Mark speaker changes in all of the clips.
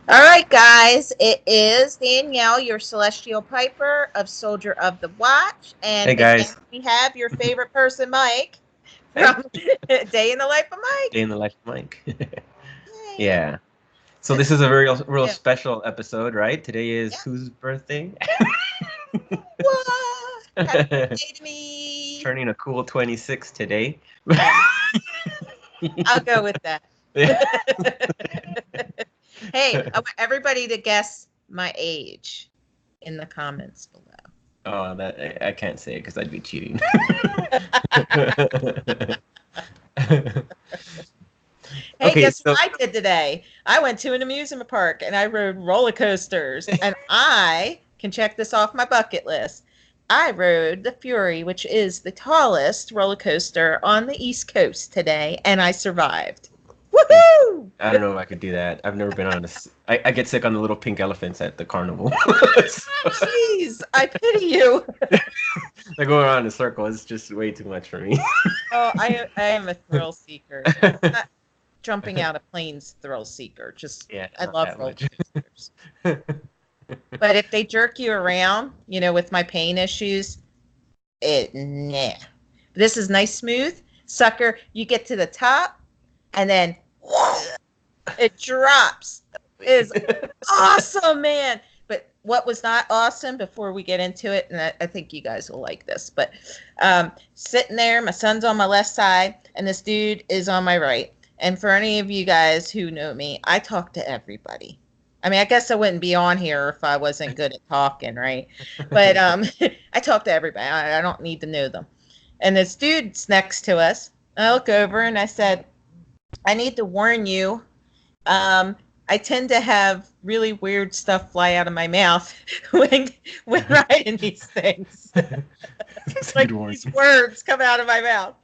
Speaker 1: All right, guys, it is Danielle, your celestial piper of Soldier of the Watch. And
Speaker 2: Hey
Speaker 1: again,
Speaker 2: guys.
Speaker 1: we have your favorite person, Mike,
Speaker 2: Hey.
Speaker 1: from Day in the Life of
Speaker 2: Day
Speaker 1: Mike.
Speaker 2: in the life of Mike.
Speaker 1: Yay.
Speaker 2: Yeah. So this is a very real
Speaker 1: Yeah.
Speaker 2: special episode, right? Today is
Speaker 1: Yeah.
Speaker 2: whose birthday?
Speaker 1: What? Happy birthday to me.
Speaker 2: Turning a cool 26 today.
Speaker 1: I'll go with that. Hey, I want everybody to guess my age in the comments below.
Speaker 2: Oh, that I can't say it because I'd be cheating.
Speaker 1: Hey,
Speaker 2: Okay,
Speaker 1: guess
Speaker 2: so
Speaker 1: what I did today? I went to an amusement park and I rode roller coasters. And I can check this off my bucket list. I rode the Fury, which is the tallest roller coaster on the East Coast today, and I survived. Woohoo!
Speaker 2: I don't know if I could do that. I've never been on I get sick on the little pink elephants at the carnival. So,
Speaker 1: Jeez, I pity you.
Speaker 2: they go around in a circle. It's just way too much for me.
Speaker 1: Oh, I am a thrill seeker. Not jumping out of planes thrill seeker. Just
Speaker 2: Yeah,
Speaker 1: I
Speaker 2: not
Speaker 1: love
Speaker 2: that
Speaker 1: roller
Speaker 2: much.
Speaker 1: coasters. But if they jerk you around, with my pain issues, nah. This is nice smooth. Sucker, you get to the top and then it drops. It is awesome, man. But what was not awesome before we get into it, and I think you guys will like this, but sitting there, my son's on my left side, and this dude is on my right. And for any of you guys who know me, I talk to everybody. I mean, I guess I wouldn't be on here if I wasn't good at talking, right? But I talk to everybody. I don't need to know them. And this dude's next to us. I look over and I said, I need to warn you. Um, I tend to have really weird stuff fly out of my mouth when writing these things.
Speaker 2: That's a
Speaker 1: Like
Speaker 2: good warning.
Speaker 1: these words come out of my mouth.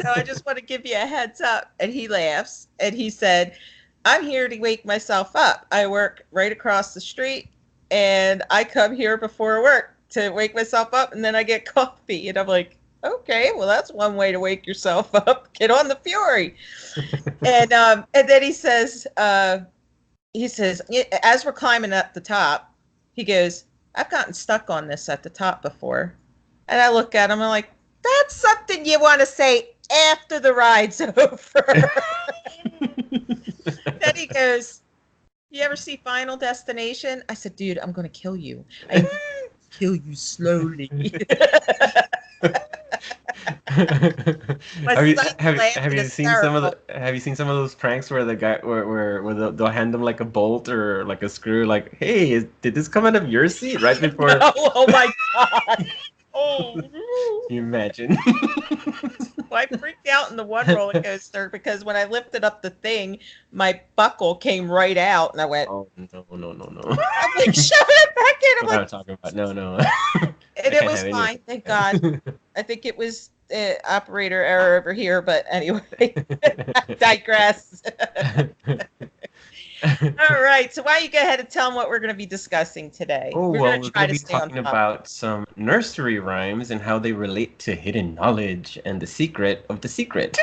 Speaker 1: So I just want to give you a heads up. And he laughs and he said, I'm here to wake myself up. I work right across the street and I come here before work to wake myself up and then I get coffee. And I'm like, okay, well, that's one way to wake yourself up. Get on the Fury. And then he says, as we're climbing up the top, he goes, I've gotten stuck on this at the top before. And I look at him, I'm like, that's something you want to say after the ride's over. Then he goes, you ever see Final Destination? I said, dude, I'm going to kill you. I kill you slowly. My
Speaker 2: have you
Speaker 1: son's
Speaker 2: have
Speaker 1: laughing
Speaker 2: you seen some of
Speaker 1: hysterical.
Speaker 2: some of those pranks where the guy where they'll hand them like a bolt or like a screw, like, hey, did this come out of your seat right
Speaker 1: No,
Speaker 2: before?
Speaker 1: oh my God. Oh,
Speaker 2: Can you imagine?
Speaker 1: well, I freaked out in the one roller coaster because when I lifted up the thing, my buckle came right out, and I went.
Speaker 2: Oh, no, no, no, no.
Speaker 1: I'm like, shove it back in. I'm
Speaker 2: What
Speaker 1: like,
Speaker 2: I'm talking about. No, no.
Speaker 1: and
Speaker 2: I
Speaker 1: it
Speaker 2: can't
Speaker 1: was
Speaker 2: have any of
Speaker 1: fine, thank God. I think it was operator error over here, but anyway, I digress. All right, so why don't you go ahead and tell them what we're going to be discussing today?
Speaker 2: Oh,
Speaker 1: We're going
Speaker 2: well,
Speaker 1: to
Speaker 2: we're going
Speaker 1: try
Speaker 2: to
Speaker 1: to
Speaker 2: be
Speaker 1: stay on
Speaker 2: talking
Speaker 1: topic.
Speaker 2: about some nursery rhymes and how they relate to hidden knowledge and the secret of the secret.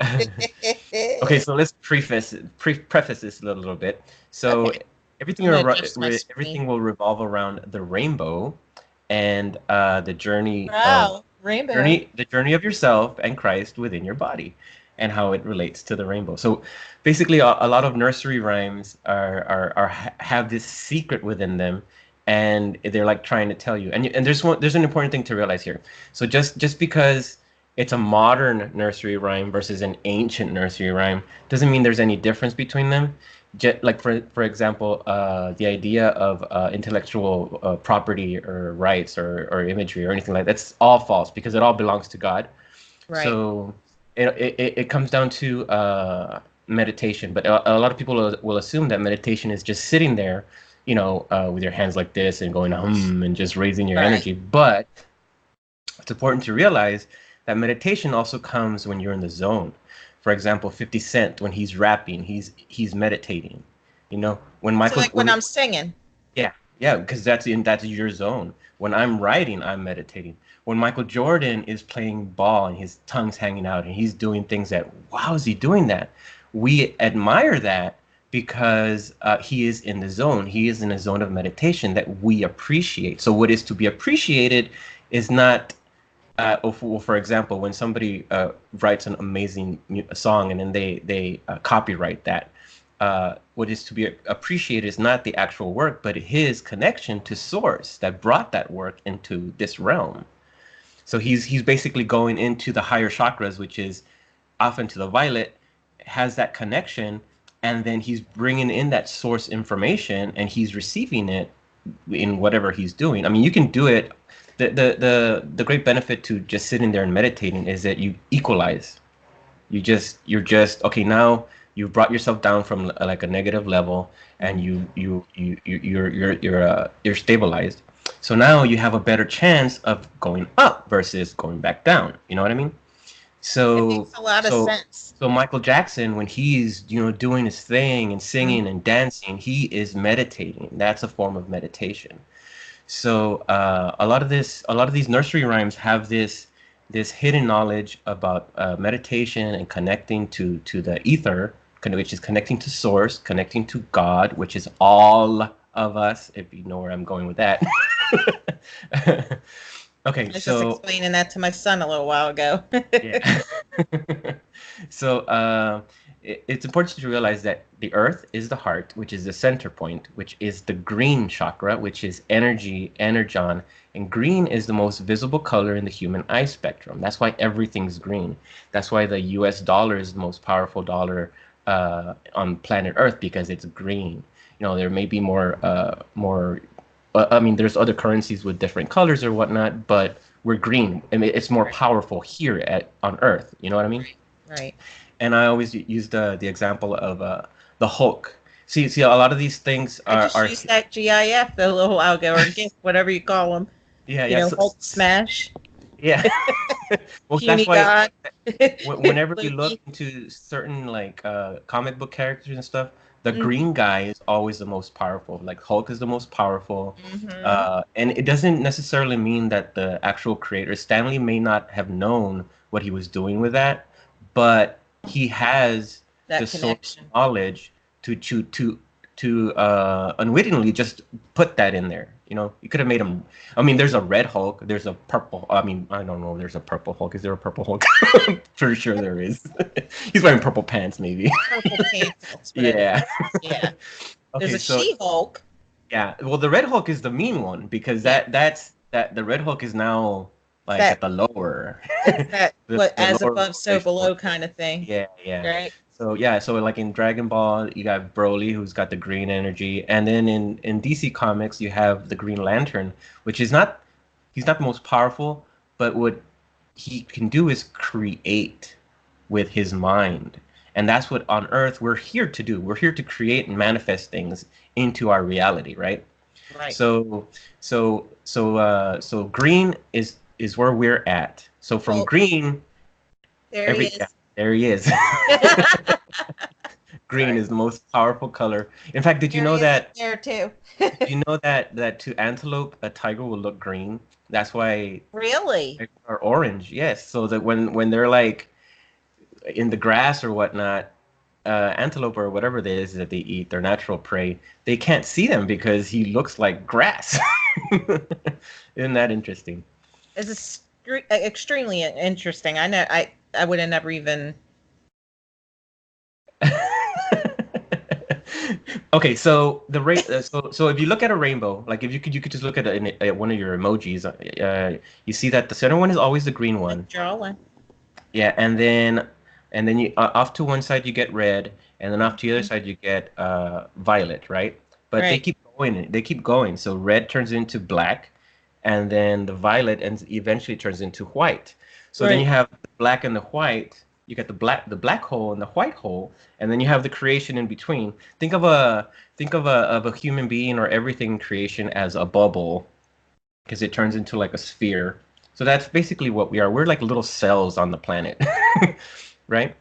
Speaker 2: Okay, so let's preface this a little bit. So
Speaker 1: Okay, I'm going to adjust my
Speaker 2: everything
Speaker 1: screen.
Speaker 2: will revolve around the rainbow and the
Speaker 1: Wow, rainbow.
Speaker 2: journey of yourself and Christ within your body, and how it relates to the rainbow. So basically, a lot of nursery rhymes have this secret within them, and they're like trying to tell you. And there's an important thing to realize here. So just because it's a modern nursery rhyme versus an ancient nursery rhyme doesn't mean there's any difference between them. Like for example, the idea of intellectual property or rights or imagery or anything like that's all false because it all belongs to God.
Speaker 1: Right.
Speaker 2: So it comes down to meditation, but a lot of people will assume that meditation is just sitting there, with your hands like this and going and just raising your
Speaker 1: Right.
Speaker 2: energy. But it's important to realize that meditation also comes when you're in the zone. For example, 50 Cent, when he's rapping, he's meditating. When
Speaker 1: So,
Speaker 2: Michael
Speaker 1: like when I'm singing.
Speaker 2: yeah, yeah, because that's your zone. When I'm writing, I'm meditating. When Michael Jordan is playing ball and his tongue's hanging out and he's doing things that, wow, is he doing that? We admire that, because he is in the zone. He is in a zone of meditation that we appreciate. So what is to be appreciated is not, for example, when somebody writes an amazing song and then they copyright that, what is to be appreciated is not the actual work, but his connection to source that brought that work into this realm. So he's basically going into the higher chakras, which is often to the violet, has that connection, and then he's bringing in that source information and he's receiving it in whatever he's doing. I mean, you can do it. The great benefit to just sitting there and meditating is that you equalize. You're just okay. Now you've brought yourself down from like a negative level, and you're stabilized. So now you have a better chance of going up versus going back down. You know what I mean?
Speaker 1: It makes a lot of sense.
Speaker 2: So Michael Jackson, when he's doing his thing and singing and dancing, he is meditating. That's a form of meditation. So a lot of these nursery rhymes have this hidden knowledge about meditation and connecting to the ether, which is connecting to source, connecting to God, which is all of us. If you know where I'm going with that. Okay,
Speaker 1: I was just explaining that to my son a little while ago.
Speaker 2: Yeah. So it's important to realize that the earth is the heart, which is the center point, which is the green chakra, which is energy, energon, and green is the most visible color in the human eye spectrum. That's why everything's green. That's why the US dollar is the most powerful dollar on planet Earth, because it's green. There may be more I mean, there's other currencies with different colors or whatnot, but we're green. I mean, it's more powerful here on Earth. You know what I mean?
Speaker 1: Right.
Speaker 2: And I always use the example of the Hulk. See, a lot of these things
Speaker 1: I just used that GIF a little while ago, or GIF, whatever you call them.
Speaker 2: Yeah,
Speaker 1: Hulk smash.
Speaker 2: Yeah. Well,
Speaker 1: Puny
Speaker 2: that's why
Speaker 1: God.
Speaker 2: whenever you look into certain like comic book characters and stuff, the green guy is always the most powerful. Like Hulk is the most powerful. And it doesn't necessarily mean that the actual creator, Stanley, may not have known what he was doing with that, but he has
Speaker 1: that
Speaker 2: the
Speaker 1: connection.
Speaker 2: source knowledge to unwittingly just put that in there. You could have made him. I mean, there's a red Hulk. There's a purple. I mean, I don't know. There's a purple Hulk. Is there a purple Hulk? For sure there is. He's wearing purple pants, maybe.
Speaker 1: Purple pants.
Speaker 2: Yeah.
Speaker 1: Yeah.
Speaker 2: Okay,
Speaker 1: There's a She-Hulk.
Speaker 2: Yeah. Well, the red Hulk is the mean one, because that's the red Hulk is now like at the lower.
Speaker 1: As above, so below kind of thing.
Speaker 2: Yeah.
Speaker 1: Right.
Speaker 2: So like in Dragon Ball, you got Broly, who's got the green energy, and then in DC Comics, you have the Green Lantern, which is he's not the most powerful, but what he can do is create with his mind, and that's what on Earth we're here to do. We're here to create and manifest things into our reality, right?
Speaker 1: Right.
Speaker 2: So green is where we're at. So from green,
Speaker 1: there he is.
Speaker 2: There he is. Green is the most powerful color. In fact, did you know that?
Speaker 1: There too.
Speaker 2: Did you know that to antelope, a tiger will look green? That's why.
Speaker 1: Really?
Speaker 2: Or orange, yes. So that when they're like in the grass or whatnot, antelope or whatever it is that they eat, their natural prey, they can't see them because he looks like grass. Isn't that interesting?
Speaker 1: It's extremely interesting. I know. I would have never even.
Speaker 2: Okay, so so if you look at a rainbow, like if you could just look at one of your emojis, you see that the center one is always the green one.
Speaker 1: Draw one.
Speaker 2: Yeah, and then you off to one side you get red, and then off to the other side you get violet, right? But they keep going. They keep going. So red turns into black, and then the violet eventually turns into white. So then you have the black and the white. You get the black hole and the white hole, and then you have the creation in between. Think of a human being or everything in creation as a bubble, because it turns into like a sphere. So that's basically what we are. We're like little cells on the planet, right?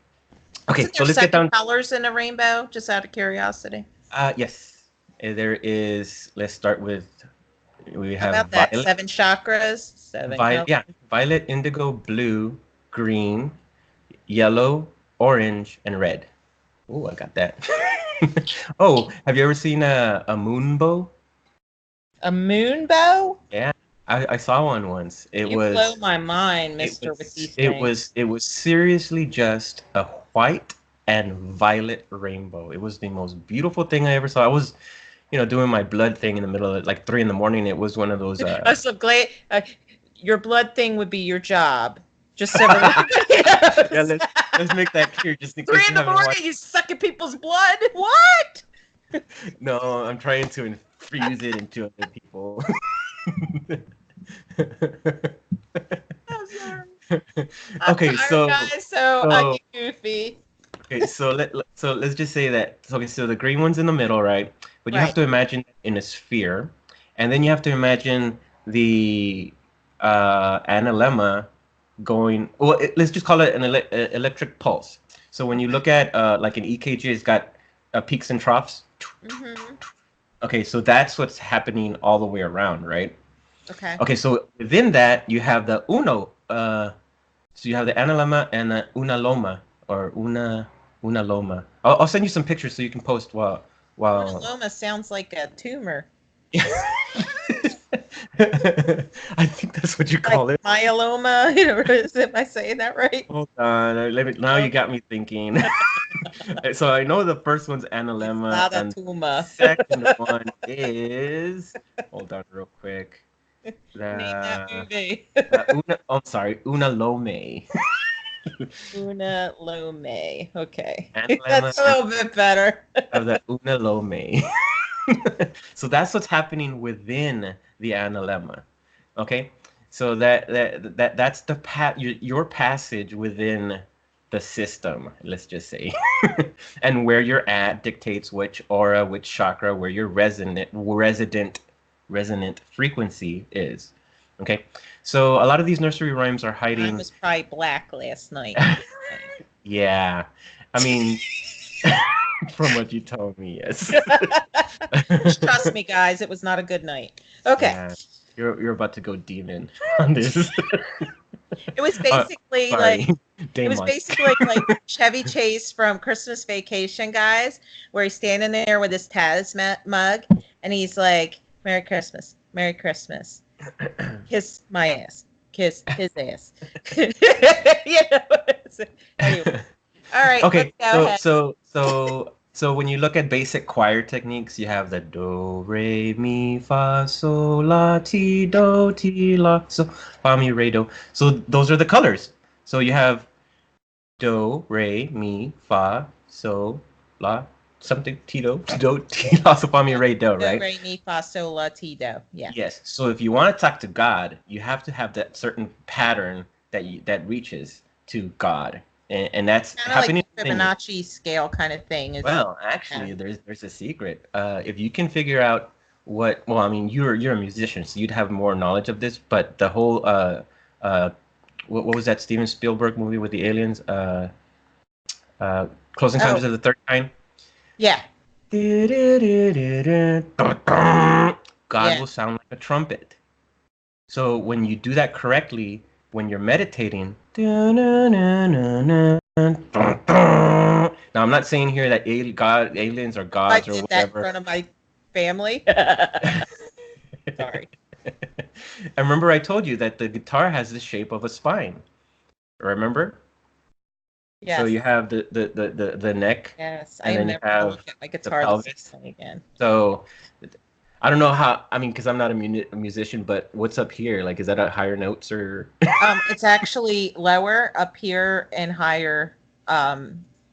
Speaker 2: Okay, so let's get down.
Speaker 1: Colors in a rainbow, just out of curiosity.
Speaker 2: Yes, there is. Let's start with. We have
Speaker 1: about that violet, 7 chakras. 7.
Speaker 2: Violet, indigo, blue, green, yellow, orange, and red. Oh, I got that. Oh, have you ever seen a moon bow?
Speaker 1: A moon bow?
Speaker 2: Yeah, I saw one once.
Speaker 1: You blow my mind, mister, with these things.
Speaker 2: It was seriously just a white and violet rainbow. It was the most beautiful thing I ever saw. I was, doing my blood thing in the middle of like 3 in the morning. It was one of those
Speaker 1: I'm so glad your blood thing would be your job. Just so everybody knows.
Speaker 2: Yeah, let's make that clear just in case
Speaker 1: 3 in
Speaker 2: you
Speaker 1: the
Speaker 2: haven't
Speaker 1: morning,
Speaker 2: watched.
Speaker 1: you sucking people's blood? What?
Speaker 2: No, I'm trying to infuse it into other people.
Speaker 1: I'm sorry. I'm
Speaker 2: Okay,
Speaker 1: tired, guys, so I
Speaker 2: so
Speaker 1: get goofy.
Speaker 2: okay, so let's just say that. Okay, so the green one's in the middle, right? But you have
Speaker 1: Right.
Speaker 2: to imagine in a sphere, and then you have to imagine the analemma going. Well, let's just call it an electric pulse. So when you look at like an EKG, it's got peaks and troughs.
Speaker 1: Mm-hmm.
Speaker 2: Okay, so that's what's happening all the way around, right?
Speaker 1: Okay.
Speaker 2: Okay, so within that you have the uno. So you have the analemma and the unaloma or unaloma. I'll send you some pictures so you can post while.
Speaker 1: Melanoma sounds like a tumor.
Speaker 2: I think that's what you
Speaker 1: Like
Speaker 2: call it.
Speaker 1: myeloma. Am I saying that right?
Speaker 2: Hold on, now you got me thinking. So I know the first one's
Speaker 1: It's
Speaker 2: analemma,
Speaker 1: not a
Speaker 2: and the
Speaker 1: tumor.
Speaker 2: second one is. Hold on, real quick.
Speaker 1: Name that
Speaker 2: The
Speaker 1: movie.
Speaker 2: I'm sorry, unalome.
Speaker 1: Una Lome. Okay.
Speaker 2: Analemma
Speaker 1: That's a little bit better.
Speaker 2: of the unalome. So that's what's happening within the analemma. Okay, so that's the your passage within the system. Let's just say, and where you're at dictates which aura, which chakra, where your resonant frequency is. Okay, so a lot of these nursery rhymes are
Speaker 1: Mine
Speaker 2: hiding.
Speaker 1: was probably black last night.
Speaker 2: Yeah, I mean, from what you told me, yes.
Speaker 1: Just trust me, guys. It was not a good night. Okay.
Speaker 2: Yeah, you're about to go demon on this.
Speaker 1: It was
Speaker 2: Uh,
Speaker 1: basically
Speaker 2: sorry,
Speaker 1: like it was
Speaker 2: Damon.
Speaker 1: basically like Chevy Chase from Christmas Vacation, guys, where he's standing there with his Taz mug, and he's like, "Merry Christmas, Merry Christmas, kiss my ass, kiss his ass." You know. Anyway, all right, let's
Speaker 2: Okay,
Speaker 1: go
Speaker 2: so
Speaker 1: ahead.
Speaker 2: so so so when you look at basic choir techniques, you have the do, re, mi, fa, sol, la, ti, do, ti, la, so, fa, mi, re, do. So those are the colors. So you have do, re, mi, fa, sol, la, something, ti, do, ti, la, so, fa, mi, re, do,
Speaker 1: Do,
Speaker 2: right?
Speaker 1: re, mi, fa, sol, la, ti, do. Yeah.
Speaker 2: Yes. So if you want to talk to God, you have to have that certain pattern that reaches to God, and that's
Speaker 1: Kind of like
Speaker 2: happening
Speaker 1: the
Speaker 2: within you.
Speaker 1: Fibonacci scale kind of thing. Is
Speaker 2: Well, actually, there's a secret. If you can figure out well, I mean, you're a musician, so you'd have more knowledge of this. But the whole uh, what was that Steven Spielberg movie with the aliens? Uh, Close
Speaker 1: oh
Speaker 2: Encounters of the Third Kind.
Speaker 1: yeah,
Speaker 2: God
Speaker 1: yeah.
Speaker 2: will sound like a trumpet. So when you do that correctly, when you're meditating, now I'm not saying here that aliens are
Speaker 1: I
Speaker 2: gods or
Speaker 1: did that in
Speaker 2: whatever.
Speaker 1: front of my family. Sorry.
Speaker 2: I remember I told you that the guitar has the shape of a spine. Remember? So
Speaker 1: Yes.
Speaker 2: you have the neck,
Speaker 1: Yes. I
Speaker 2: and
Speaker 1: am
Speaker 2: then you
Speaker 1: never gonna
Speaker 2: have
Speaker 1: look at my
Speaker 2: the
Speaker 1: guitar the
Speaker 2: pelvis.
Speaker 1: same way again.
Speaker 2: So I don't know how. I mean, because I'm not a musician, but what's up here? Like, is that a higher notes or?
Speaker 1: It's actually lower up here and higher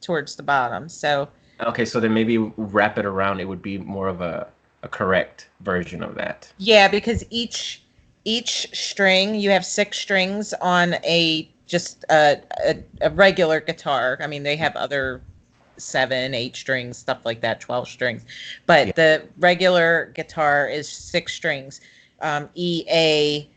Speaker 1: towards the bottom. So
Speaker 2: Okay, so then maybe wrap it around. It would be more of a correct version of that.
Speaker 1: yeah, because each string, you have 6 strings on just a regular guitar. I mean, they have other 7, 8 strings, stuff like that, 12 strings.
Speaker 2: Yeah.
Speaker 1: But the regular guitar is 6 strings. E A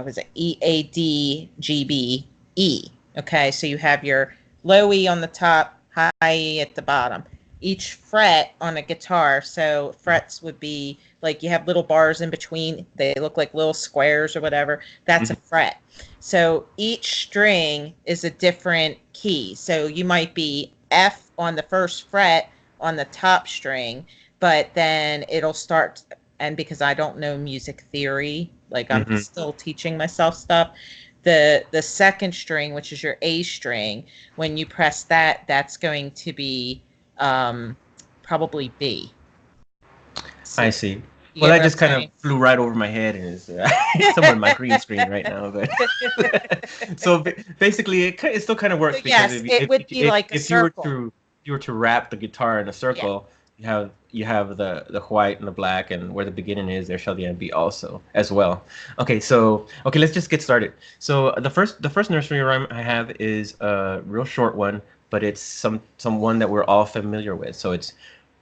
Speaker 1: was it E A D G B E. Okay, so you have your low E on the top, high E at the bottom. Each fret on a guitar, so frets would be like you have little bars in between. They look like little squares or whatever. That's a fret. So each string is a different key. So you might be F on the first fret on the top string, but then it'll start, and because I don't know music theory, like I'm
Speaker 2: Hmm.
Speaker 1: still teaching myself stuff, the second string, which is your A string, when you press that, that's going to be probably B. So,
Speaker 2: I see.
Speaker 1: you
Speaker 2: Well,
Speaker 1: get
Speaker 2: that
Speaker 1: what I'm
Speaker 2: just kind of
Speaker 1: saying?
Speaker 2: flew right over my head and is it's somewhere in my green screen right now. But so basically, it still kind of
Speaker 1: So
Speaker 2: works because
Speaker 1: yes, it would be like a
Speaker 2: if you were
Speaker 1: circle.
Speaker 2: to wrap the guitar in a
Speaker 1: Yeah.
Speaker 2: circle, you have the white and the black, and where the beginning is, there shall the end be also as well. Okay, so okay, let's just get started. So the first nursery rhyme I have is a real short one, but it's some one that we're all familiar with. So it's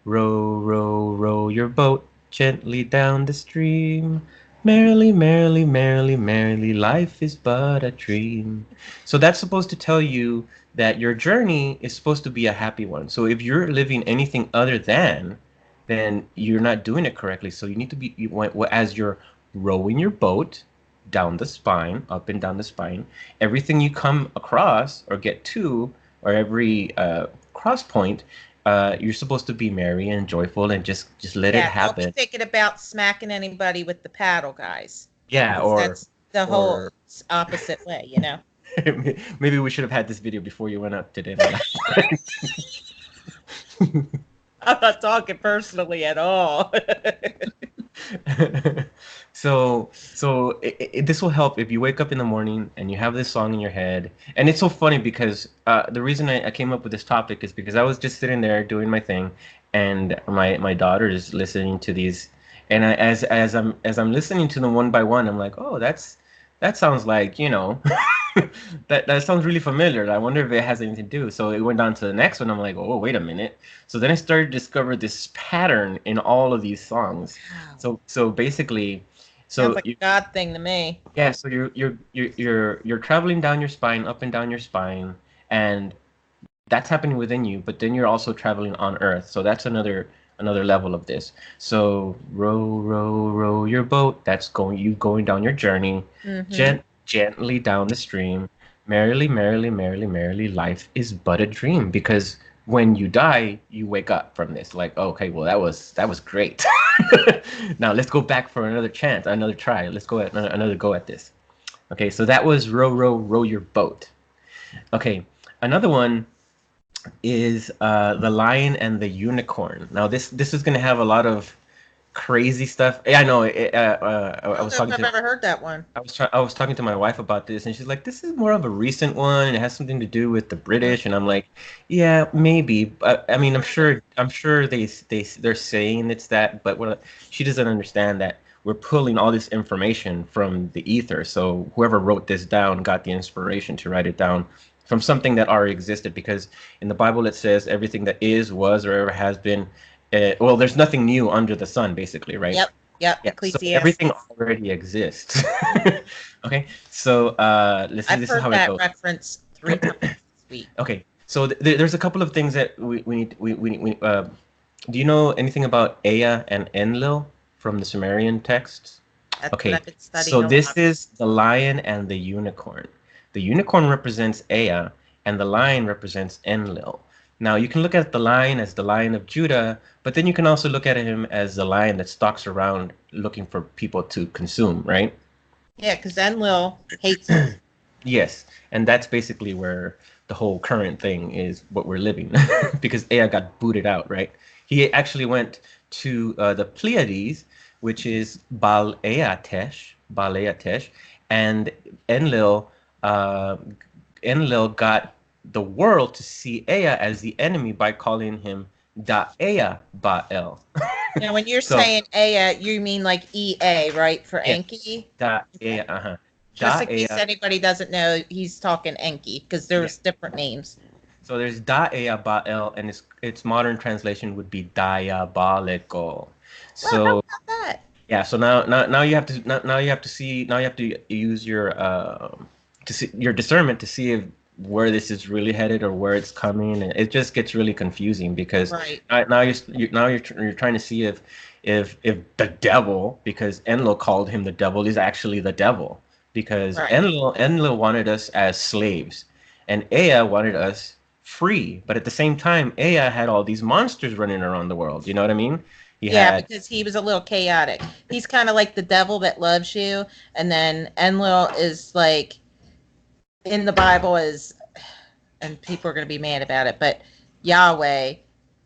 Speaker 2: row, row, row your boat gently down the stream. Merrily, merrily, merrily, merrily, life is but a dream. So that's supposed to tell you that your journey is supposed to be a happy one. So if you're living anything other than, then you're not doing it correctly. So you need to be, as you're rowing your boat down the spine, up and down the spine, everything you come across or get to, or every cross point, you're supposed to be merry and joyful and just let it
Speaker 1: Yeah, don't be
Speaker 2: happen.
Speaker 1: thinking about smacking anybody with the paddle, guys,
Speaker 2: Yeah,
Speaker 1: because that's the whole
Speaker 2: or
Speaker 1: opposite way, you know?
Speaker 2: maybe we should have had this video before you went up to dinner.
Speaker 1: I'm not talking personally at all.
Speaker 2: This will help if you wake up in the morning and you have this song in your head. And it's so funny because the reason I came up with this topic is because I was just sitting there doing my thing, and my daughter is listening to these, and as I'm listening to them one by one, I'm like, oh, that sounds like, that sounds really familiar. I wonder if it has anything to do. So it went on to the next one. I'm like, oh, wait a minute. So then I started to discover this pattern in all of these songs.
Speaker 1: Wow.
Speaker 2: So basically,
Speaker 1: Sounds
Speaker 2: so
Speaker 1: like a God thing to me.
Speaker 2: yeah, so you're traveling down your spine, up and down your spine, and that's happening within you, but then you're also traveling on Earth. So that's another level of this. So row, row, row your boat. That's going down your journey,
Speaker 1: Mm-hmm.
Speaker 2: gently down the stream. Merrily, merrily, merrily, merrily, life is but a dream. Because when you die, you wake up from this. Like, okay, well that was great. Now let's go back for another chance, another try. Let's go at another go at this. Okay, so that was row, row, row your boat. Okay, another one is the Lion and the Unicorn. Now this is gonna have a lot of crazy stuff. Yeah, I know.
Speaker 1: I
Speaker 2: I
Speaker 1: don't
Speaker 2: was
Speaker 1: know if
Speaker 2: talking
Speaker 1: I've
Speaker 2: to
Speaker 1: ever heard that one.
Speaker 2: I was talking to my wife about this, and she's like, "This is more of a recent one, and it has something to do with the
Speaker 1: Mm.
Speaker 2: British." And I'm like, "Yeah, maybe. But I mean, I'm sure they're saying it's that, but what she doesn't understand that we're pulling all this information from the ether. So whoever wrote this down got the inspiration to write it down from something that already existed. Because in the Bible it says everything that is, was, or ever has been. Well, there's nothing new under the sun, basically, right?
Speaker 1: Yep, yep,
Speaker 2: Yeah, so everything
Speaker 1: Ecclesiastes.
Speaker 2: already exists.
Speaker 1: Mhm.
Speaker 2: Okay, so let's see.
Speaker 1: I've
Speaker 2: This is
Speaker 1: heard
Speaker 2: how it
Speaker 1: that
Speaker 2: goes.
Speaker 1: reference 3 times this week.
Speaker 2: Okay, so there's a couple of things that we need. Do you know anything about Ea and Enlil from the Sumerian texts?
Speaker 1: That's what
Speaker 2: Okay,
Speaker 1: I've been
Speaker 2: so
Speaker 1: studying a
Speaker 2: this
Speaker 1: lot.
Speaker 2: is the lion and the unicorn. The unicorn represents Ea, and the lion represents Enlil. Now, you can look at the lion as the lion of Judah, but then you can also look at him as the lion that stalks around looking for people to consume, right?
Speaker 1: Yeah, because Enlil hates him.
Speaker 2: Yes, and that's basically where the whole current thing is what we're living because Ea got booted out, right? He actually went to the Pleiades, which is Baal Eatesh, and Enlil, uh, Enlil got the world to see Ea as the enemy by calling him Ea Baal.
Speaker 1: Now, when you're
Speaker 2: So,
Speaker 1: saying Aya, you mean like EA, right? For
Speaker 2: yes,
Speaker 1: Enki?
Speaker 2: Ea,
Speaker 1: Okay.
Speaker 2: uh-huh.
Speaker 1: Just in
Speaker 2: Ea,
Speaker 1: case anybody doesn't know, he's talking Enki because
Speaker 2: yeah.
Speaker 1: there's different names.
Speaker 2: So there's Da'ea Ba'el, and its modern translation would be diabolical.
Speaker 1: Well, how
Speaker 2: So
Speaker 1: about that?
Speaker 2: yeah, so now you have to now you have to see now you have to use your to see your discernment to see if where this is really headed or where it's coming, and it just gets really confusing because
Speaker 1: Right,
Speaker 2: now you're trying to see if the devil, because Enlil called him the devil, is actually the devil, because
Speaker 1: right.
Speaker 2: Enlil wanted us as slaves, and Ea wanted us free. But at the same time, Ea had all these monsters running around the world. You know what I mean? He
Speaker 1: Yeah,
Speaker 2: had
Speaker 1: because he was a little chaotic. He's kind of like the devil that loves you, and then Enlil is like in the Bible is, and people are going to be mad about it, but Yahweh,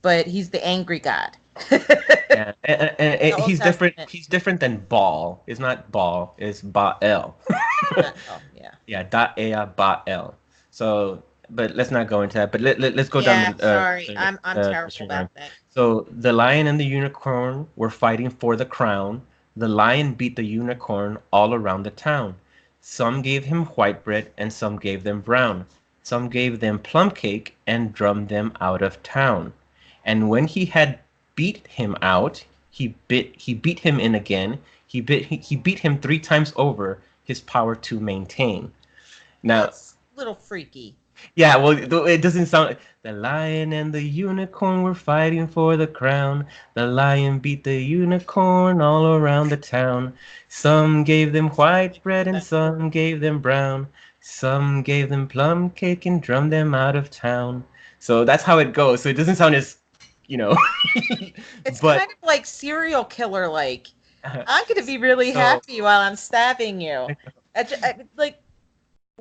Speaker 1: but he's the angry God.
Speaker 2: yeah, and
Speaker 1: The Old
Speaker 2: he's different.
Speaker 1: Testament.
Speaker 2: He's different than Baal. It's not Baal. It's Baal.
Speaker 1: Oh, yeah.
Speaker 2: Yeah, da Ea Baal. So, but let's not go into that. But let's go down
Speaker 1: Yeah, sorry. I'm
Speaker 2: the
Speaker 1: terrible
Speaker 2: nursery rhyme.
Speaker 1: about that.
Speaker 2: So the lion and the unicorn were fighting for the crown. The lion beat the unicorn all around the town. Some gave him white bread and some gave them brown. Some gave them plum cake and drummed them out of town. And when he had beat him out, he beat him in again. He beat him 3 times over, his power to maintain. Now,
Speaker 1: That's a little freaky.
Speaker 2: yeah, well, it doesn't sound. The lion and the unicorn were fighting for the crown. The lion beat the unicorn all around the town. Some gave them white bread and some gave them brown. Some gave them plum cake and drummed them out of town. So that's how it goes. So it doesn't sound as, you know,
Speaker 1: It's
Speaker 2: but
Speaker 1: kind of like serial killer like. I'm going to be really
Speaker 2: so
Speaker 1: happy while I'm stabbing you. Like,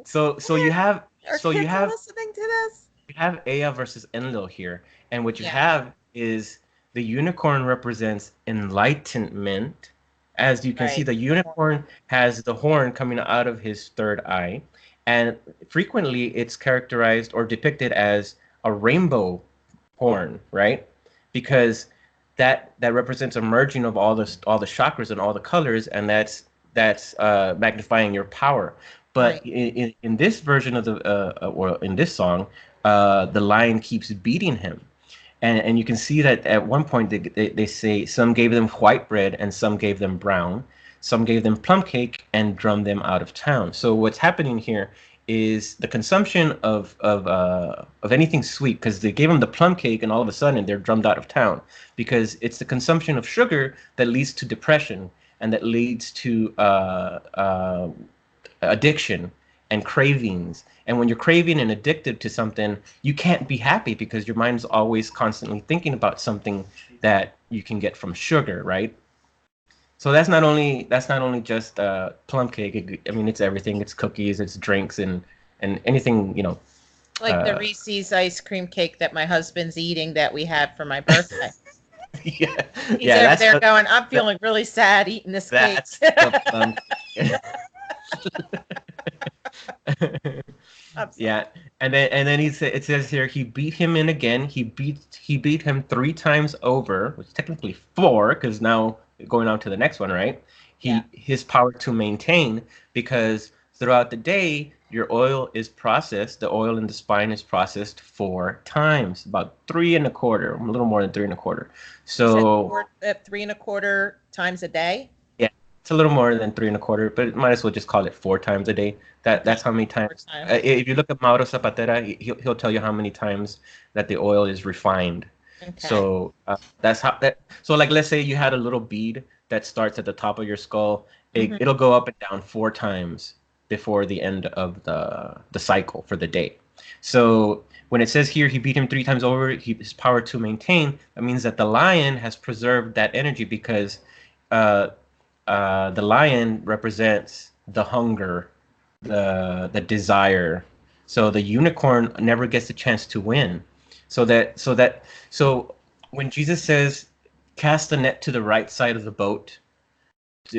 Speaker 2: so you have
Speaker 1: are
Speaker 2: so
Speaker 1: kids listening to this?
Speaker 2: you have Aya versus Enlil here, and what you
Speaker 1: Yeah.
Speaker 2: have is the unicorn represents enlightenment. As you can see,
Speaker 1: Right.
Speaker 2: the unicorn has the horn coming out of his third eye, and frequently it's characterized or depicted as a rainbow horn, right? Because that represents a merging of all the chakras and all the colors, and that's magnifying your power. But
Speaker 1: Right.
Speaker 2: in this version of the or in this song, the lion keeps beating him, and you can see that at one point they say some gave them white bread and some gave them brown, some gave them plum cake and drummed them out of town. So what's happening here is the consumption of anything sweet, because they gave them the plum cake and all of a sudden they're drummed out of town, because it's the consumption of sugar that leads to depression and that leads to addiction and cravings. And when you're craving and addicted to something, you can't be happy because your mind's always constantly thinking about something that you can get from sugar, right? So that's not only just plum cake. I mean, it's everything. It's cookies, it's drinks, and anything, you know.
Speaker 1: Like the Reese's ice cream cake that my husband's eating that we had for my birthday.
Speaker 2: Yeah,
Speaker 1: He's
Speaker 2: yeah.
Speaker 1: over there going, I'm feeling really sad eating this cake.
Speaker 2: That's the plum. Yeah, and then it says here he beat him in again. He beat him 3 times over, which is technically 4, because now going on to the next one, right?
Speaker 1: Yeah.
Speaker 2: His power to maintain, because throughout the day your oil is processed. The oil in the spine is processed 4 times, about 3 1/4, a little more than 3 1/4. So
Speaker 1: 3 1/4 times a day.
Speaker 2: yeah, it's a little more than 3 1/4, but might as well just call it 4 times a day. That's how many times. If you look at Mauro Zapatera, he'll tell you how many times that the oil is refined.
Speaker 1: Okay.
Speaker 2: So that's how that. So like, let's say you had a little bead that starts at the top of your skull. It'll go up and down 4 times before the end of the cycle for the day. So when it says here he beat him 3 times over, his power to maintain, that means that the lion has preserved that energy, because the lion represents the hunger, the desire. So the unicorn never gets a chance to win. So when Jesus says cast the net to the right side of the boat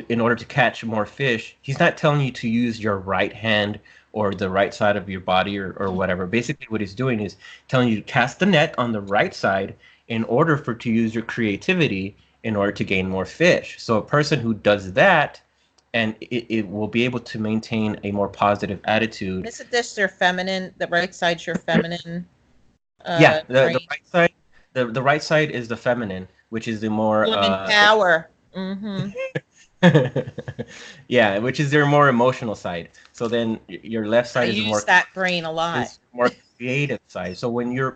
Speaker 2: in order to catch more fish, he's not telling you to use your right hand or the right side of your body or whatever. Basically what he's doing is telling you to cast the net on the right side in order to use your creativity in order to gain more fish. So a person who does that, and it will be able to maintain a more positive attitude.
Speaker 1: Isn't this your feminine? The right side's your feminine.
Speaker 2: Yeah, the right side. The right side is the feminine, which is the more
Speaker 1: woman power. Mm-hmm.
Speaker 2: Yeah, which is their more emotional side. So then your left side
Speaker 1: I
Speaker 2: is
Speaker 1: use
Speaker 2: more
Speaker 1: that brain a lot.
Speaker 2: more creative side. So when you're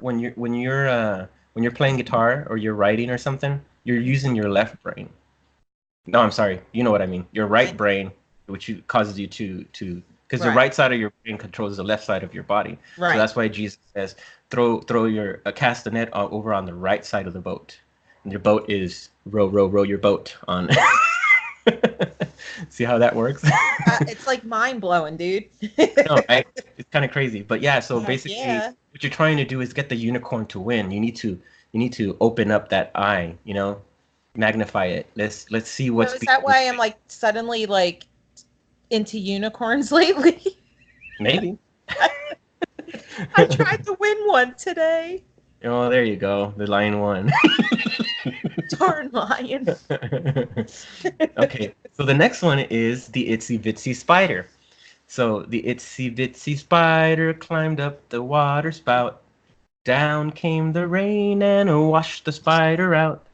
Speaker 2: playing guitar or you're writing or something, you're using your left brain. No, I'm sorry. You know what I mean. Your right brain, which causes you to because because the right side of your brain controls the left side of your body.
Speaker 1: Right.
Speaker 2: So that's why Jesus says, cast the net over on the right side of the boat. And your boat is row your boat on. See how that works?
Speaker 1: It's like mind blowing, dude.
Speaker 2: No, right? It's kind of crazy. But yeah, so basically
Speaker 1: yeah.
Speaker 2: what you're trying to do is get the unicorn to win. You need to open up that eye, magnify it. Let's see what's
Speaker 1: So is that why I'm like suddenly like into unicorns lately?
Speaker 2: Maybe.
Speaker 1: I tried to win one today.
Speaker 2: Oh, there you go. The lion won.
Speaker 1: Darn lion.
Speaker 2: Okay, so the next one is the Itsy Bitsy Spider. So the Itsy Bitsy Spider climbed up the water spout. Down came the rain and washed the spider out.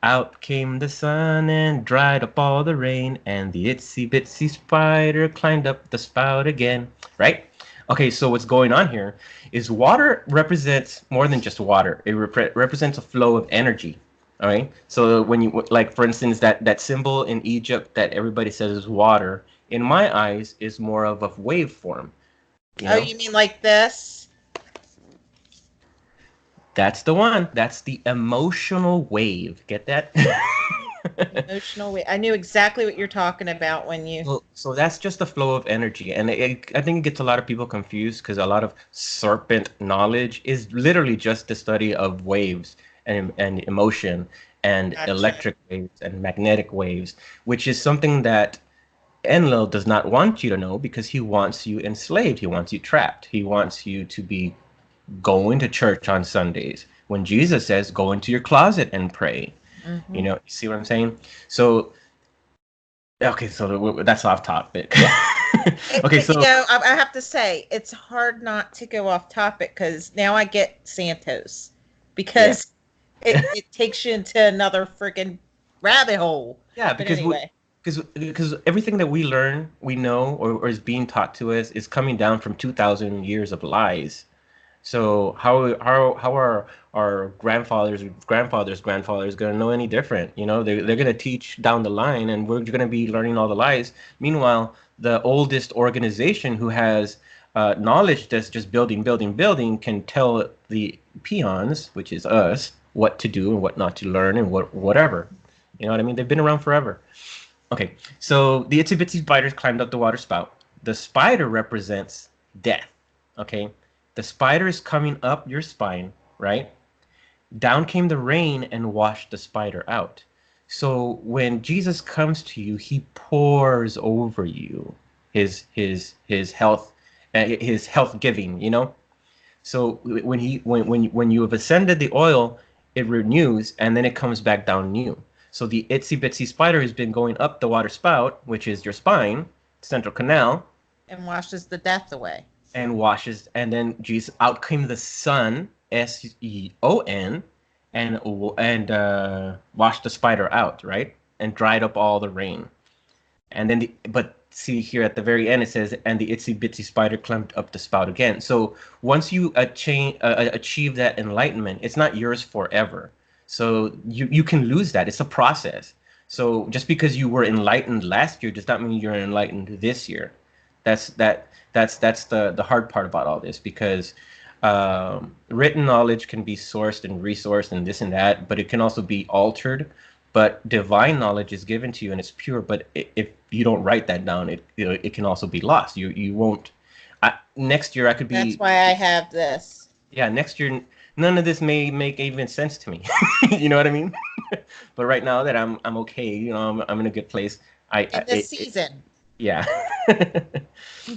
Speaker 2: Out came the sun and dried up all the rain. And the Itsy Bitsy Spider climbed up the spout again. Right? Okay, so what's going on here is water represents more than just water. It represents a flow of energy. All right. So when you, like, for instance, that symbol in Egypt that everybody says is water, in my eyes, is more of a wave form.
Speaker 1: You mean like this?
Speaker 2: That's the one. That's the emotional wave. Get that?
Speaker 1: Emotional wave. I knew exactly what you're talking about when you.
Speaker 2: So that's just the flow of energy, and I think it gets a lot of people confused because a lot of serpent knowledge is literally just the study of waves and emotion and electric waves and magnetic waves, which is something that Enlil does not want you to know because he wants you enslaved. He wants you trapped. He wants you to be going to church on Sundays when Jesus says, go into your closet and pray. Mm-hmm. You see what I'm saying? So, okay, so that's off topic. Okay, so
Speaker 1: I have to say it's hard not to go off topic because now I get Santos because it takes you into another freaking rabbit hole.
Speaker 2: Yeah, because because everything that we learn, we know, or is being taught to us is coming down from 2,000 years of lies. So how are our grandfathers going to know any different? They're going to teach down the line, and we're going to be learning all the lies. Meanwhile, the oldest organization who has knowledge that's just building can tell the peons, which is us, what to do and what not to learn and whatever. You know what I mean? They've been around forever. Okay, so the Itsy Bitsy Spiders climbed up the water spout. The spider represents death. Okay. The spider is coming up your spine, right? Down came the rain and washed the spider out. So when Jesus comes to you, he pours over you his health, his health giving. So when you have ascended the oil, it renews and then it comes back down new. So the Itsy Bitsy Spider has been going up the water spout, which is your spine, central canal,
Speaker 1: and washes the death away.
Speaker 2: And washes, and then Jesus, out came the sun, SEON, and washed the spider out, right, and dried up all the rain. And then but see here at the very end it says, and the Itsy Bitsy Spider climbed up the spout again. So once you achieve that enlightenment, it's not yours forever. So you can lose that. It's a process. So just because you were enlightened last year does not mean you're enlightened this year. That's the hard part about all this, because written knowledge can be sourced and resourced and this and that, but it can also be altered. But divine knowledge is given to you and it's pure. But if you don't write that down, it can also be lost. You won't. Next year I could be.
Speaker 1: That's why I have this.
Speaker 2: Yeah, next year none of this may make even sense to me. You know what I mean? But right now that I'm okay, I'm in a good place.
Speaker 1: In this season.
Speaker 2: Yeah.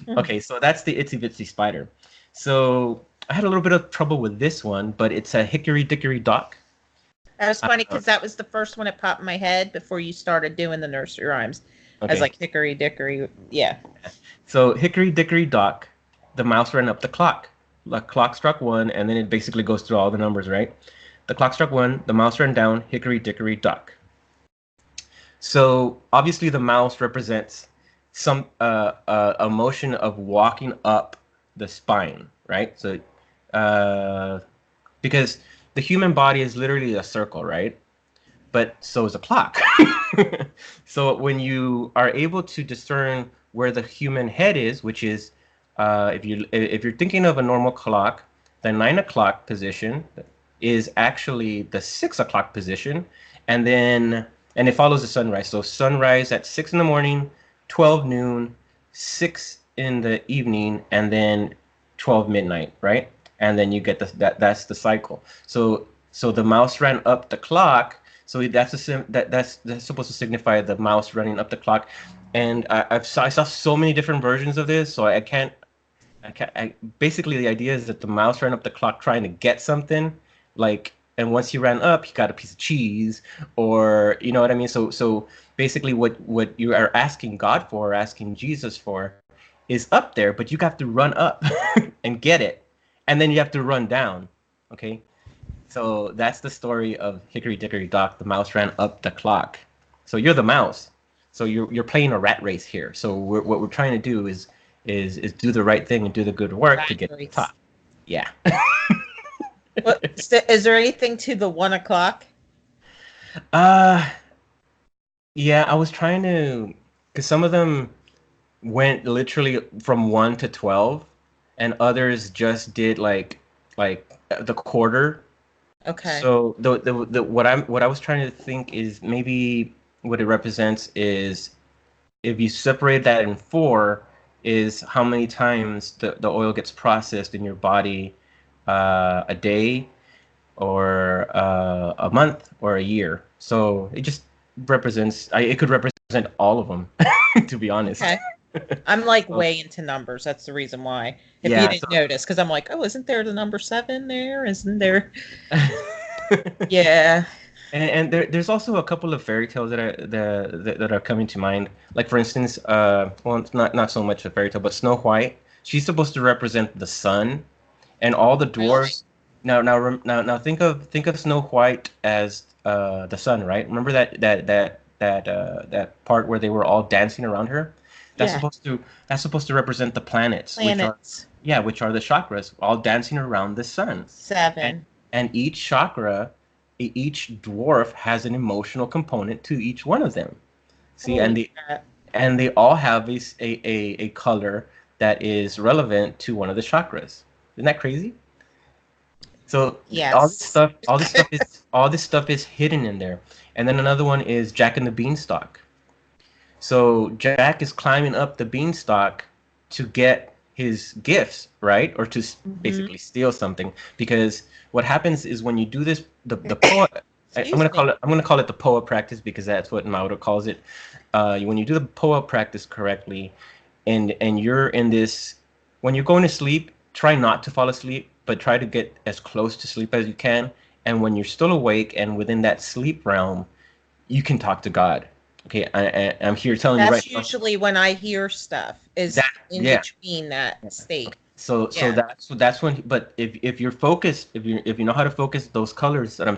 Speaker 2: Okay, so that's the Itsy Bitsy Spider. So I had a little bit of trouble with this one, but it's a Hickory Dickory Dock.
Speaker 1: That was funny because that was the first one that popped in my head before you started doing the nursery rhymes. Okay. I was like, Hickory Dickory, yeah.
Speaker 2: So Hickory Dickory Dock, the mouse ran up the clock. The clock struck 1, and then it basically goes through all the numbers, right? The clock struck 1, the mouse ran down, Hickory Dickory Dock. So obviously the mouse represents some emotion of walking up the spine, right? So because the human body is literally a circle, right? But so is a clock. So when you are able to discern where the human head is, which is if you're thinking of a normal clock, the 9 o'clock position is actually the 6 o'clock position, and then and it follows the sunrise. So sunrise at 6 in the morning, 12 noon, 6 in the evening, and then 12 midnight, right? And then you get that's the cycle. So the mouse ran up the clock. So that's supposed to signify the mouse running up the clock. And I saw so many different versions of this, so basically the idea is that the mouse ran up the clock trying to get something, like, and once he ran up, he got a piece of cheese, or you know what I mean. So basically, what you are asking God for, or asking Jesus for, is up there, but you have to run up and get it, and then you have to run down. Okay, so that's the story of Hickory Dickory Dock. The mouse ran up the clock. So you're the mouse. So you're playing a rat race here. So what we're trying to do is do the right thing and do the good work
Speaker 1: Rat
Speaker 2: to get to the
Speaker 1: race.
Speaker 2: top. Yeah.
Speaker 1: Is there anything to the 1 o'clock?
Speaker 2: Yeah, I was trying to, because some of them went literally from 1 to 12, and others just did like the quarter.
Speaker 1: Okay.
Speaker 2: So the what I was trying to think is maybe what it represents is, if you separate that in four, is how many times the oil gets processed in your body a day, or a month, or a year. So it just represents, it could represent all of them, to be honest.
Speaker 1: Okay. I'm like
Speaker 2: So,
Speaker 1: way into numbers. That's the reason why. If you
Speaker 2: yeah.
Speaker 1: didn't notice, because I'm like, oh, isn't there the number 7 there? Isn't there? Yeah.
Speaker 2: And there's also a couple of fairy tales that are coming to mind. Like, for instance, well, it's not so much a fairy tale, but Snow White. She's supposed to represent the sun, and all the
Speaker 1: Really?
Speaker 2: dwarves. Now think of Snow White as the sun, right? Remember that part where they were all dancing around her? That's
Speaker 1: Yeah.
Speaker 2: supposed to represent the planets,
Speaker 1: Planets.
Speaker 2: which are the chakras, all dancing around the sun.
Speaker 1: 7.
Speaker 2: And each chakra, each dwarf has an emotional component to each one of them. See,
Speaker 1: Holy crap.
Speaker 2: and they all have a color that is relevant to one of the chakras. Isn't that crazy? So
Speaker 1: Yes.
Speaker 2: all this stuff is hidden in there. And then another one is Jack and the Beanstalk. So Jack is climbing up the beanstalk to get his gifts, right? Or to basically steal something. Because what happens is, when you do this, the Poa, I'm
Speaker 1: Excuse me.
Speaker 2: gonna call it the Poa practice, because that's what Mauro calls it. When you do the Poa practice correctly, and you're in this, when you're going to sleep, try not to fall asleep, but try to get as close to sleep as you can. And when you're still awake and within that sleep realm, you can talk to God. Okay, I'm here telling you right
Speaker 1: That's
Speaker 2: now.
Speaker 1: usually when I hear stuff, is in
Speaker 2: Yeah.
Speaker 1: between that state.
Speaker 2: So
Speaker 1: Yeah.
Speaker 2: that's when. But if you're focused, if you know how to focus those colors that I'm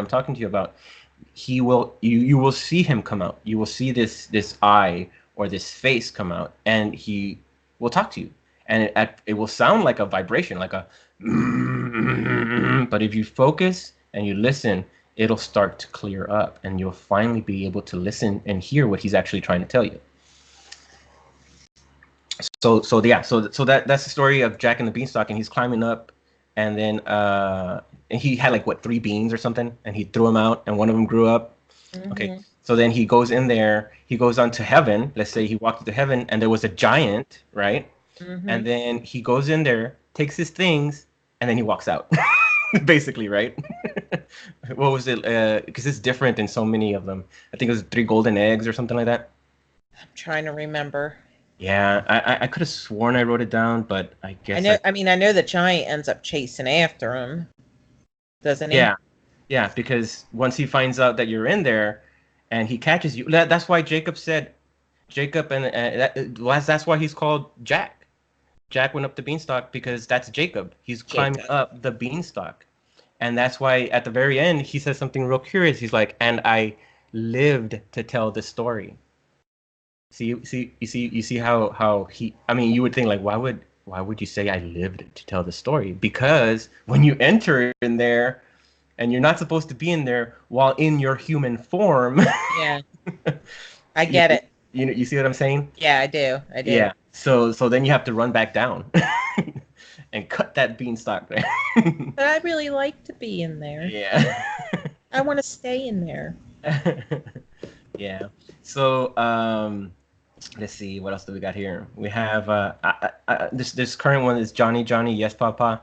Speaker 2: talking to you about, you will see him come out. You will see this eye or this face come out, and he will talk to you, and it will sound like a vibration, like a. But if you focus and you listen, it'll start to clear up, and you'll finally be able to listen and hear what he's actually trying to tell you. So that's the story of Jack and the Beanstalk, and he's climbing up, and then and he had like, what, 3 beans or something, and he threw them out, and one of them grew up. Okay, so then he goes in there, he goes on to heaven. Let's say he walked into heaven, and there was a giant, right? And then he goes in there, takes his things, and then he walks out. Basically, right? What was it? Because it's different in so many of them. I think it was 3 golden eggs or something like that.
Speaker 1: I'm trying to remember.
Speaker 2: Yeah, I could have sworn I wrote it down, but I guess
Speaker 1: I know the giant ends up chasing after him, doesn't he?
Speaker 2: Yeah, because once he finds out that you're in there, and he catches you, that's why Jacob said, Jacob, and that's why he's called Jack. Jack went up the beanstalk because that's Jacob. He's climbing up the beanstalk, and that's why at the very end he says something real curious. He's like, "And I lived to tell this story." You see how he. I mean, you would think, like, why would you say I lived to tell the story? Because when you enter in there, and you're not supposed to be in there while in your human form.
Speaker 1: Yeah, I get it.
Speaker 2: You see what I'm saying?
Speaker 1: Yeah, I do.
Speaker 2: Yeah. So then you have to run back down and cut that beanstalk there.
Speaker 1: But I really like to be in there.
Speaker 2: Yeah.
Speaker 1: I want to stay in there.
Speaker 2: Yeah. So let's see what else do we got here. We have this current one is Johnny Johnny yes papa,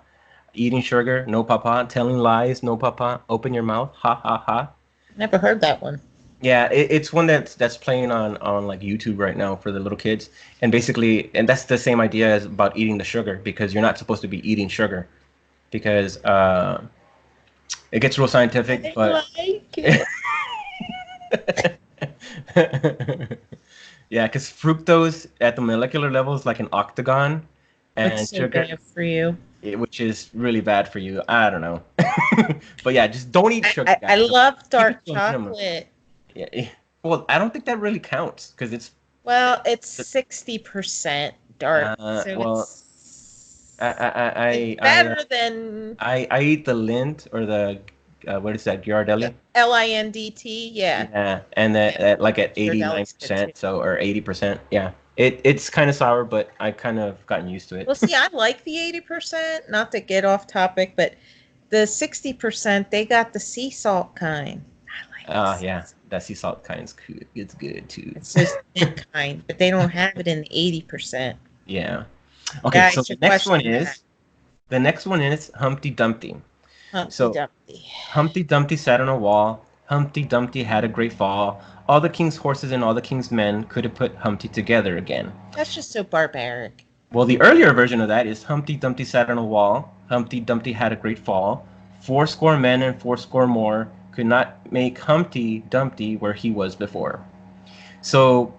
Speaker 2: eating sugar no papa, telling lies no papa, open your mouth ha ha ha.
Speaker 1: Never heard that one.
Speaker 2: Yeah, it's one that's playing on like YouTube right now for the little kids, and basically, and that's the same idea as about eating the sugar, because you're not supposed to be eating sugar, because it gets real scientific,
Speaker 1: I
Speaker 2: but
Speaker 1: like it.
Speaker 2: yeah, because fructose at the molecular level is like an octagon, and
Speaker 1: It's so
Speaker 2: sugar,
Speaker 1: bad for you.
Speaker 2: which is really bad for you. I don't know, but yeah, just don't eat sugar,
Speaker 1: I
Speaker 2: guys.
Speaker 1: love
Speaker 2: Keep it
Speaker 1: dark
Speaker 2: to a minimum.
Speaker 1: chocolate.
Speaker 2: Yeah, well, I don't think that really counts because it's
Speaker 1: Well, it's 60% dark, so
Speaker 2: well,
Speaker 1: it's
Speaker 2: I
Speaker 1: better than
Speaker 2: I eat the Lindt or the what is that, Ghirardelli?
Speaker 1: Lindt. Yeah,
Speaker 2: Yeah, and that like at
Speaker 1: Ghirardelli's good too.
Speaker 2: 89%, so or 80%. Yeah, it's kind of sour, but I kind of gotten used to
Speaker 1: Well,
Speaker 2: it.
Speaker 1: see, I like the 80%. Not to get off topic, but the 60%, they got the sea salt kind. I like the sea
Speaker 2: Yeah,
Speaker 1: salt.
Speaker 2: that sea salt kind's good. It's good too.
Speaker 1: It's this thick kind, but they don't have it in the 80%.
Speaker 2: Yeah. Okay,
Speaker 1: Yeah, I
Speaker 2: so
Speaker 1: should question that.
Speaker 2: the next one is Humpty Dumpty.
Speaker 1: Humpty
Speaker 2: So
Speaker 1: Dumpty.
Speaker 2: Humpty Dumpty sat on a wall. Humpty Dumpty had a great fall. All the king's horses and all the king's men could have put Humpty together again.
Speaker 1: That's just so barbaric.
Speaker 2: Well, the earlier version of that is Humpty Dumpty sat on a wall. Humpty Dumpty had a great fall. Fourscore men and fourscore more could not make Humpty Dumpty where he was before. So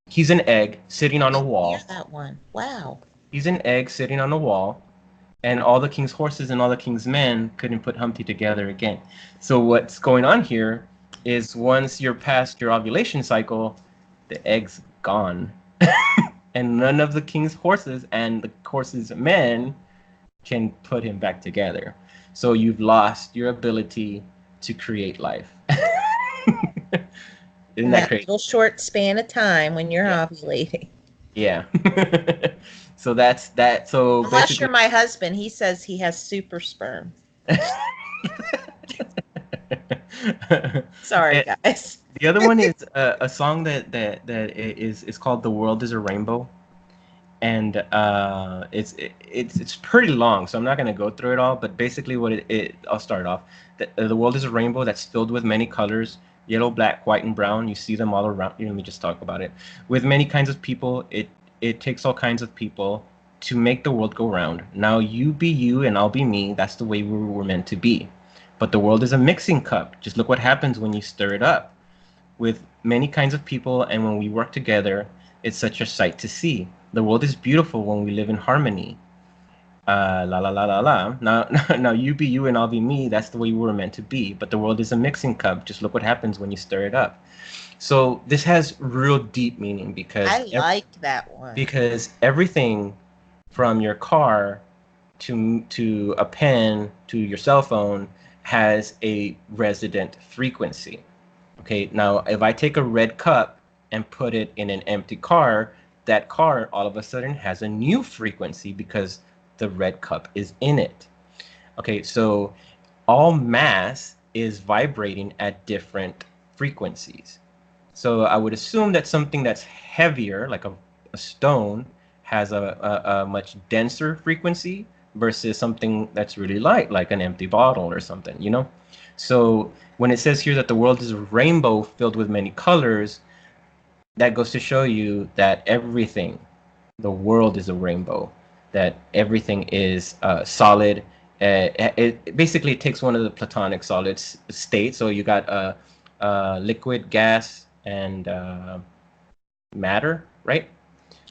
Speaker 2: he's an egg sitting on a wall.
Speaker 1: Yeah, that one. Wow.
Speaker 2: He's an egg sitting on a wall, and all the king's horses and all the king's men couldn't put Humpty together again. So what's going on here is once you're past your ovulation cycle, the egg's gone. And none of the king's horses and the horses' men can put him back together. So you've lost your ability to create life. Isn't that crazy?
Speaker 1: Little short span of time when you're ovulating.
Speaker 2: Yeah. So that's that. So
Speaker 1: Unless you're my husband, he says he has super sperm. Sorry, guys.
Speaker 2: The other one is a song that is called "The World Is a Rainbow," and it's pretty long, so I'm not gonna go through it all. But basically, what I'll start off. The world is a rainbow that's filled with many colors: yellow, black, white, and brown. You see them all around. Let me just talk about it. With many kinds of people, it takes all kinds of people to make the world go round. Now you be you and I'll be me. That's the way we were meant to be. But the world is a mixing cup. Just look what happens when you stir it up. With many kinds of people and when we work together, it's such a sight to see. The world is beautiful when we live in harmony. La la la la la. Now you be you and I'll be me. That's the way we were meant to be. But the world is a mixing cup. Just look what happens when you stir it up. So this has real deep meaning because
Speaker 1: I like that one.
Speaker 2: Because everything from your car to a pen to your cell phone has a resident frequency. Okay, now if I take a red cup and put it in an empty car, that car all of a sudden has a new frequency because the red cup is in it. Okay, so all mass is vibrating at different frequencies. So I would assume that something that's heavier, like a stone, has a much denser frequency versus something that's really light, like an empty bottle or something, you know? So when it says here that the world is a rainbow filled with many colors, that goes to show you that everything, the world is a rainbow, that everything is solid. It basically takes one of the platonic solids states. So you got liquid, gas, and matter, right?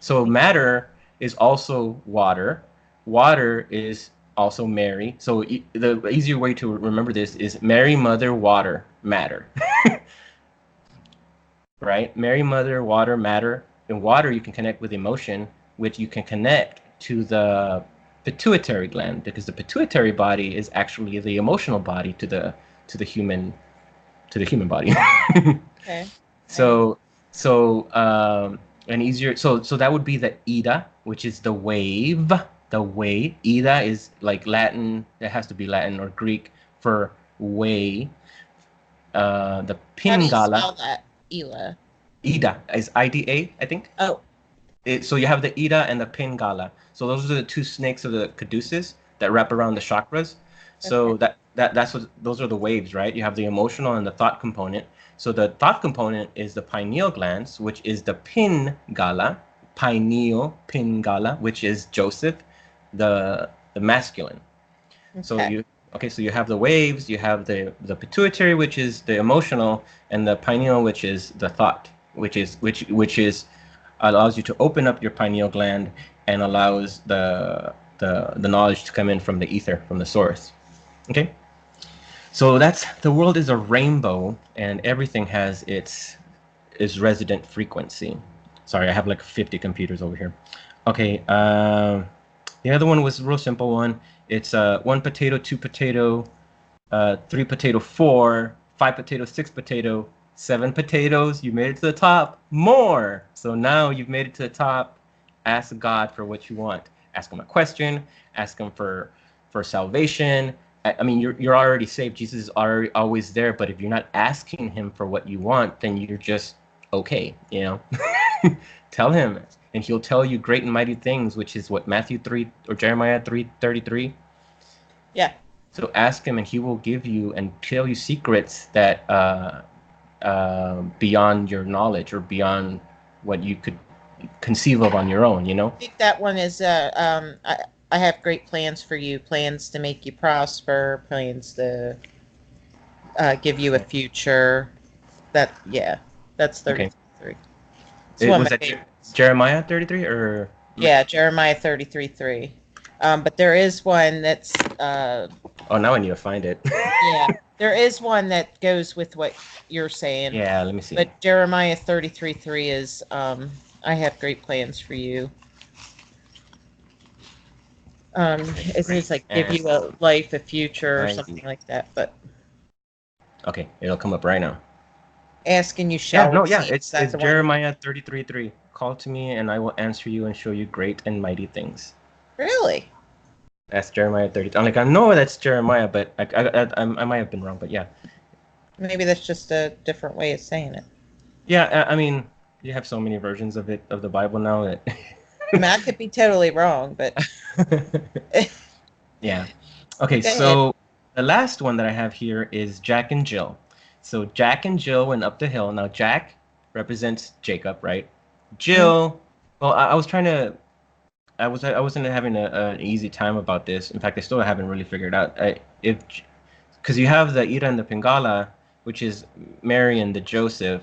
Speaker 2: So matter is also water. Water is also Mary. So the easier way to remember this is Mary, Mother, Water, Matter. Right? Mary, Mother, Water, Matter. In water, you can connect with emotion, which you can connect to the pituitary gland, because the pituitary body is actually the emotional body to the human body.
Speaker 1: Okay.
Speaker 2: So and easier. So that would be the Ida, which is the wave. The wave. Ida is like Latin. It has to be Latin or Greek for way. The
Speaker 1: How do you
Speaker 2: Pingala.
Speaker 1: spell that? Ela.
Speaker 2: Ida is Ida, I think.
Speaker 1: Oh,
Speaker 2: So you have the Ida and the Pingala. So those are the two snakes of the caduceus that wrap around the chakras.
Speaker 1: okay.
Speaker 2: So that's what those are the waves, right? You have the emotional and the thought component. So the thought component is the pineal glands, which is the Pingala, pineal Pingala, which is Joseph, the masculine. So
Speaker 1: Okay.
Speaker 2: so you have the waves, you have the pituitary, which is the emotional, and the pineal, which is the thought, which is allows you to open up your pineal gland and allows the knowledge to come in from the ether, from the source. Okay? So that's the world is a rainbow and everything has its resident frequency. Sorry, I have like 50 computers over here. Okay, the other one was a real simple one. It's 1 potato, 2 potato, 3 potato, 4, 5 potato, 6 potato, 7 potatoes. You made it to the top. More. So now you've made it to the top. Ask God for what you want. Ask him a question. Ask him for salvation. I mean, you're already saved. Jesus is already always there. But if you're not asking him for what you want, then you're just okay. You know, tell him, and he'll tell you great and mighty things, which is what Matthew 3 or Jeremiah 3:33.
Speaker 1: Yeah.
Speaker 2: So ask him, and he will give you and tell you secrets that beyond your knowledge or beyond what you could conceive of on your own. You know.
Speaker 1: I think that one is I have great plans for you, plans to make you prosper, plans to give you a future. That's
Speaker 2: Okay.
Speaker 1: 33. It's one
Speaker 2: Was
Speaker 1: of my
Speaker 2: that
Speaker 1: favorites.
Speaker 2: Jeremiah 33 or?
Speaker 1: Yeah, Jeremiah 33:3. But there is one that's
Speaker 2: Oh, now I need to find it.
Speaker 1: yeah, there is one that goes with what you're saying.
Speaker 2: Yeah, let me see.
Speaker 1: But Jeremiah 33:3 is I have great plans for you. It's like give you a life, a future, or something like that. But
Speaker 2: Okay, it'll come up right now.
Speaker 1: asking you
Speaker 2: Yeah,
Speaker 1: shall
Speaker 2: no, yeah,
Speaker 1: receive.
Speaker 2: it's
Speaker 1: That's
Speaker 2: it's
Speaker 1: the one.
Speaker 2: Jeremiah 33:3. Call to me, and I will answer you and show you great and mighty things.
Speaker 1: Really?
Speaker 2: That's Jeremiah 30. I'm like, I know that's Jeremiah, but I might have been wrong, but yeah.
Speaker 1: Maybe that's just a different way of saying it.
Speaker 2: Yeah, I mean, you have so many versions of it, of the Bible now that.
Speaker 1: I mean, I could be totally wrong, but
Speaker 2: Yeah. Okay,
Speaker 1: go ahead.
Speaker 2: so the last one that I have here is Jack and Jill. So Jack and Jill went up the hill. Now Jack represents Jacob, right?
Speaker 1: Mhm.
Speaker 2: Jill, well, I was trying to, I wasn't having an easy time about this. In fact, I still haven't really figured out because you have the Ira and the Pingala, which is Mary and the Joseph.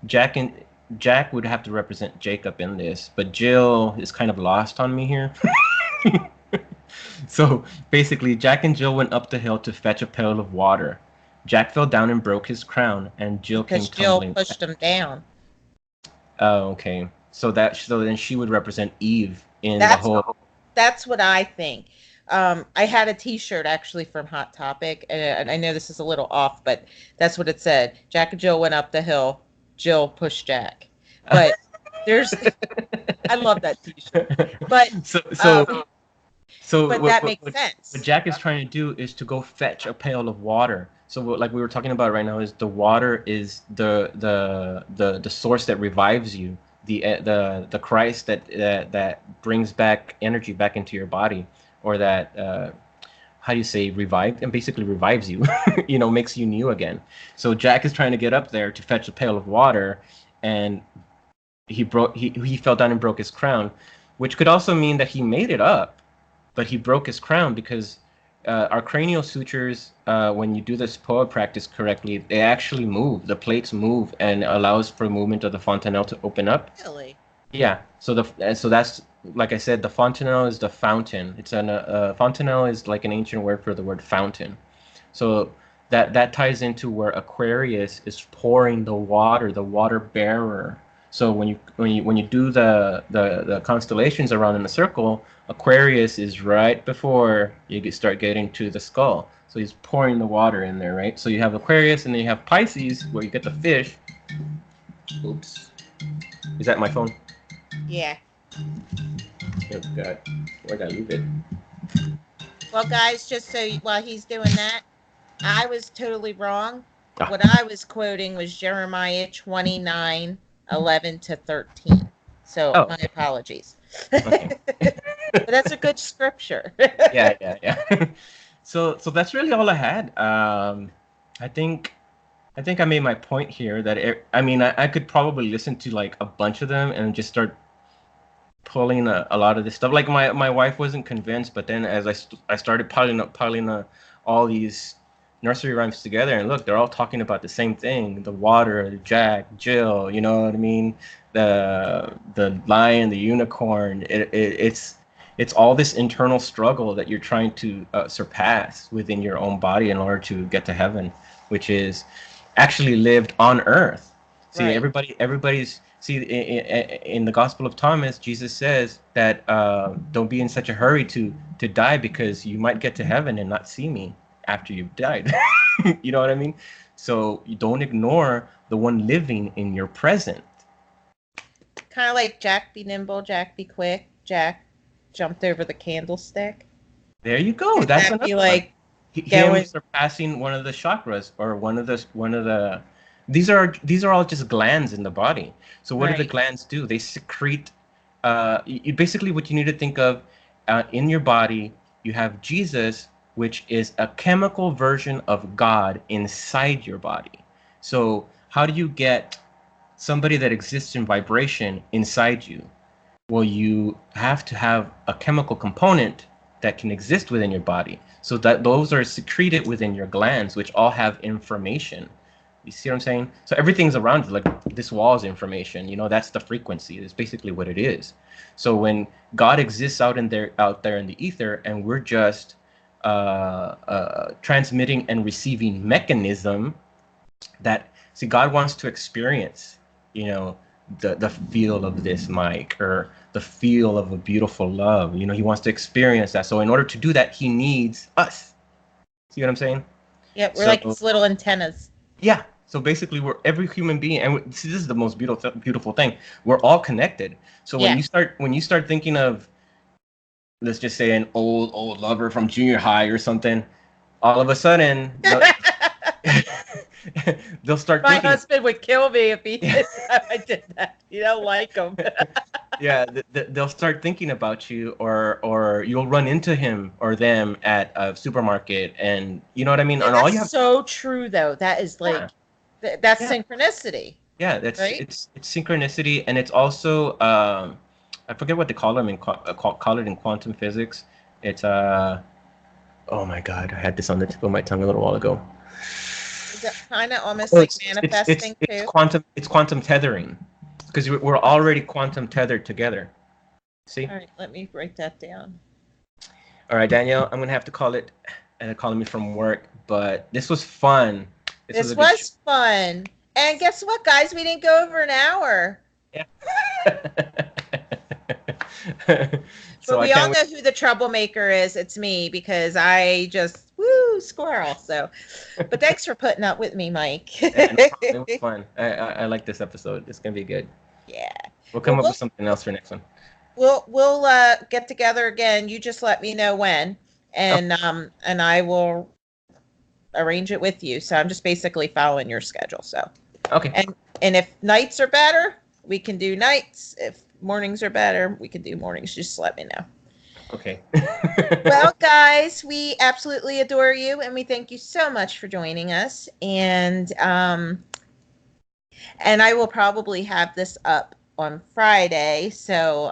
Speaker 2: Jack and Jack would have to represent Jacob in this, but Jill is kind of lost on me here. So basically, Jack and Jill went up the hill to fetch a pail of water. Jack fell down and broke his crown, and Jill came
Speaker 1: Because Jill
Speaker 2: tumbling.
Speaker 1: pushed him down.
Speaker 2: Oh, okay. So then she would represent Eve in the
Speaker 1: That's
Speaker 2: whole.
Speaker 1: that's what I think. I had a T-shirt actually from Hot Topic, and I know this is a little off, but that's what it said. Jack and Jill went up the hill. Jill pushed Jack. But there's, I love that T-shirt. But
Speaker 2: So
Speaker 1: but that makes sense.
Speaker 2: what Jack is trying to do is to go fetch a pail of water. So like we were talking about right now is the water is the source that revives you, the Christ that brings back energy back into your body, or that how do you say revived, and basically revives you, you know, makes you new again. So Jack is trying to get up there to fetch a pail of water, and he fell down and broke his crown, which could also mean that he made it up, but he broke his crown because our cranial sutures, when you do this poa practice correctly, they actually move. The plates move and allows for movement of the fontanelle to open up.
Speaker 1: Really?
Speaker 2: Yeah. So that's like I said, the fontanelle is the fountain. It's fontanelle is like an ancient word for the word fountain. So that ties into where Aquarius is pouring the water bearer. So when you do the constellations around in the circle, Aquarius is right before you start getting to the skull. So he's pouring the water in there, right? So you have Aquarius, and then you have Pisces, where you get the fish. Oops. Is that my phone?
Speaker 1: Yeah.
Speaker 2: Oh God, where'd I leave it?
Speaker 1: Well, guys, just so while he's doing that, I was totally wrong.
Speaker 2: Ah,
Speaker 1: What I was quoting was Jeremiah 29:11 to 13. So
Speaker 2: oh,
Speaker 1: my
Speaker 2: okay,
Speaker 1: apologies.
Speaker 2: okay.
Speaker 1: But that's a good scripture.
Speaker 2: Yeah, yeah, yeah. So that's really all I had. I think I think I made my point here that I mean I could probably listen to like a bunch of them and just start pulling a lot of this stuff. Like my wife wasn't convinced, but then as I started piling up all these nursery rhymes together, and look, they're all talking about the same thing: the water, the Jack, Jill. You know what I mean? The lion, the unicorn. It's all this internal struggle that you're trying to surpass within your own body in order to get to heaven, which is actually lived on earth. See,
Speaker 1: Right.
Speaker 2: everybody's see in the Gospel of Thomas, Jesus says that don't be in such a hurry to die because you might get to heaven and not see me after you've died. You know what I mean? So you don't ignore the one living in your present.
Speaker 1: Kind of like Jack be nimble, Jack be quick, Jack jumped over the candlestick.
Speaker 2: There you go.
Speaker 1: Could
Speaker 2: That's
Speaker 1: that
Speaker 2: another
Speaker 1: be
Speaker 2: one.
Speaker 1: like
Speaker 2: Him
Speaker 1: going
Speaker 2: surpassing one of the chakras or one of the these are all just glands in the body. So what do the
Speaker 1: right?
Speaker 2: glands do? They secrete basically what you need to think of in your body, you have Jesus, which is a chemical version of God inside your body. So how do you get somebody that exists in vibration inside you? Well, you have to have a chemical component that can exist within your body. So that those are secreted within your glands, which all have information. You see what I'm saying? So everything's around you. Like this wall is information. You know, that's the frequency. It's basically what it is. So when God exists out there in the ether, and we're just transmitting and receiving mechanism that see God wants to experience, you know, the feel of this mic or the feel of a beautiful love. You know, he wants to experience that. So in order to do that, he needs us. See what I'm saying?
Speaker 1: Yeah, we're like
Speaker 2: So
Speaker 1: his little antennas.
Speaker 2: yeah. So basically, we're every human being, and see, this is the most beautiful thing. We're all connected. So
Speaker 1: Yeah.
Speaker 2: when you start thinking of, let's just say, an old lover from junior high or something, all of a sudden, they'll start
Speaker 1: My
Speaker 2: thinking.
Speaker 1: husband would kill me if he
Speaker 2: Yeah.
Speaker 1: if I did that. You don't like him.
Speaker 2: Yeah, they'll start thinking about you, or you'll run into him or them at a supermarket, and you know what I mean.
Speaker 1: Yeah,
Speaker 2: And all
Speaker 1: that's
Speaker 2: you have,
Speaker 1: so true though. That is
Speaker 2: yeah,
Speaker 1: like that's
Speaker 2: yeah,
Speaker 1: synchronicity,
Speaker 2: yeah. That's
Speaker 1: right?
Speaker 2: it's synchronicity, and it's also I forget what they call them call it in quantum physics. It's oh my God, I had this on the tip of my tongue a little while ago.
Speaker 1: Is that kind of almost
Speaker 2: Oh,
Speaker 1: like manifesting too?
Speaker 2: it's quantum tethering because we're
Speaker 1: Quantum.
Speaker 2: already quantum tethered together. See?
Speaker 1: All right, let me write that down.
Speaker 2: All right, Danielle, I'm gonna have to call it, and they're calling me from work, but this was fun. This was
Speaker 1: This
Speaker 2: a good show.
Speaker 1: was fun. And guess what, guys? We didn't go over an hour.
Speaker 2: Yeah.
Speaker 1: But
Speaker 2: So I
Speaker 1: we all
Speaker 2: can't wait.
Speaker 1: know who the troublemaker is. It's me because I just squirrel. So, but thanks for putting up with me, Mike.
Speaker 2: Yeah, no problem. It was fun. I like this episode. It's gonna be good.
Speaker 1: Yeah.
Speaker 2: We'll
Speaker 1: Well,
Speaker 2: come up with something else for next one.
Speaker 1: we'll get together again. You just let me know when,
Speaker 2: Okay.
Speaker 1: and I will arrange it with you. So I'm just basically following your schedule. So,
Speaker 2: Okay.
Speaker 1: and if nights are better, we can do nights. If mornings are better, we can do mornings. Just let me know.
Speaker 2: Okay.
Speaker 1: Well, guys, we absolutely adore you, and we thank you so much for joining us. And I will probably have this up on Friday. So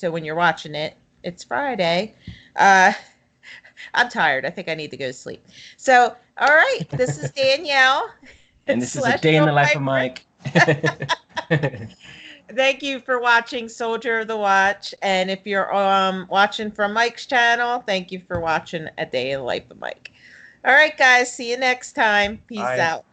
Speaker 1: when you're watching it, it's Friday. Uh, I'm tired. I think I need to go to sleep. So, all right, this is Danielle.
Speaker 2: And this is a day in
Speaker 1: Celestial
Speaker 2: the life of
Speaker 1: Piper.
Speaker 2: Mike.
Speaker 1: Thank you for watching Soldier of the Watch. And if you're watching from Mike's channel, thank you for watching A Day in the Life of Mike. All right, guys. See you next time. Peace
Speaker 2: Bye.
Speaker 1: out.